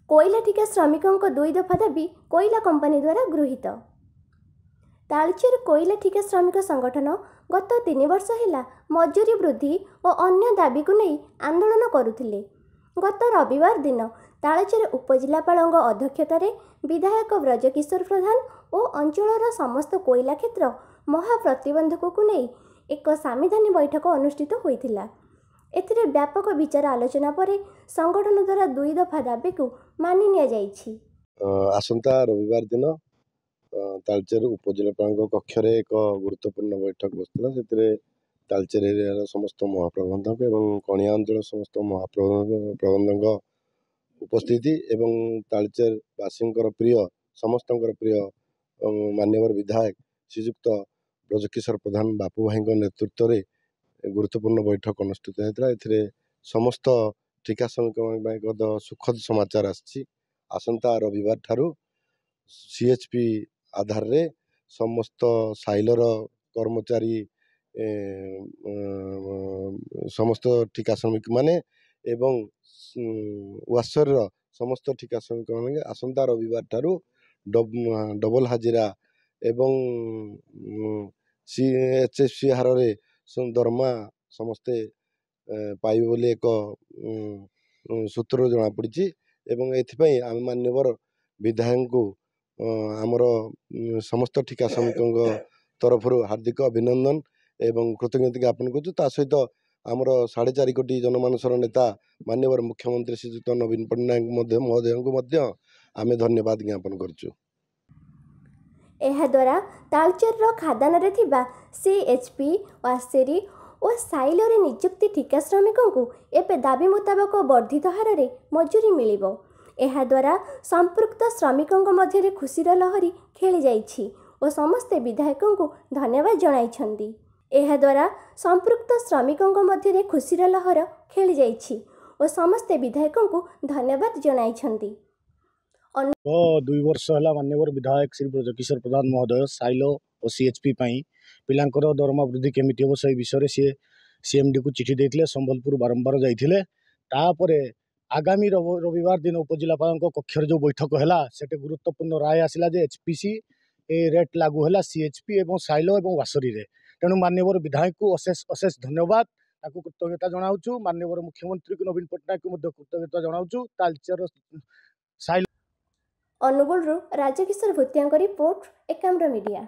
कोईला ठिका श्रमिकों दुई दफा दाबी कोईला कंपनी द्वारा गृहीत। तालचेर कोईला ठिका श्रमिक संगठन गत 3 वर्ष है मजूरी वृद्धि और अन्य दाबी को नहीं आंदोलन करुथिले। गत रविवार दिन तालचेर उपजिलापाल अध्यक्षतार विधायक ब्रजकिशोर प्रधान और अंचल समस्त कोईला क्षेत्र महाप्रतिबंधक को नहीं एक संविधान बैठक अनुष्ठित होइथिला। एथिरे व्यापक विचार आलोचना पर संगठन द्वारा 2 दफा दाबी को मानि निया जाइछि। आसंता रविवार दिन तालचेर उपजिलापाल कक्ष एक गुरुत्वपूर्ण बैठक बसला। से तालचेर एरिया समस्त महाप्रबंधक एवं कणिया अंचल समस्त महाप्रबंधक उपस्थिति एवं तालचेर वासी प्रिय समस्त प्रिय माननीय विधायक श्रीजुक्त ब्रजकिशोर प्रधान बापू भाई नेतृत्व में गुरुत्वपूर्ण बैठक अनुष्ठित होता है। समस्त ठिका श्रमिक सुखद समाचार आसंता रविवार ठारू सीएचपी आधार रे समस्त साइलर कर्मचारी समस्त ठिका श्रमिक माने एवं वासर समस्त ठिका श्रमिक माने आसंता रविवार ठारू डबल हाजिरा एवं सीएचएससी हार रे दरमा समस्ते पाइबे बोली एक सूत्र जना पड़ी एवं एथिपाई आम मान्यवर विधायक को आमर समस्त ठिका श्रमिकों तरफ हार्दिक अभिनंदन एवं कृतज्ञता ज्ञापन कर सहित आमर 4.5 कोटी जनमानसर नेता मान्यवर मुख्यमंत्री श्रीजुक्त नवीन पट्टनायक महोदय को आम धन्यवाद ज्ञापन करचु। द्वारा तालचेर खादान रे थिबा सीएचपी वासेरी और साइलर नियुक्ति ठिका श्रमिकों को एवं दाबी मुताबक वर्धित हार में मजूरी मिलिबो। एहा द्वारा संपृक्त श्रमिकों मध्य खुशीर लहरी खेली जाइछि और समस्त विधायकों को धन्यवाद जणाइछन्ति। एहा द्वारा संपृक्त श्रमिकों मध्य खुशीर लहर खेली जाइछि और समस्त विधायकों को धन्यवाद जणाइछन्ति। 2 वर्ष है माननीय विधायक श्री ब्रजकिशोर प्रधान महोदय साइलो और सीएचपी पिलांकर दरमा वृद्धि केमिति हम से विषय सी सीएमडी को चिठी देते संबलपुर बारंबार जाइए। आगामी रविवार दिन उपजिलापाल कक्ष जो बैठक है से गुरुत्वपूर्ण राय आसला जे एचपीसी रेट लागू है सीएचपी और साइलो और वासरी रे। तेणु माननीय विधायक को अशेष अशेष धन्यवाद ताकू कृतज्ञता जनाऊँ। माननीय मुख्यमंत्री को नवीन पट्टनायक को कृतज्ञता जनाऊँ। तालचेर साइलो अनुगुल राजकिशोर भूतिया रिपोर्ट एकाम्र मीडिया।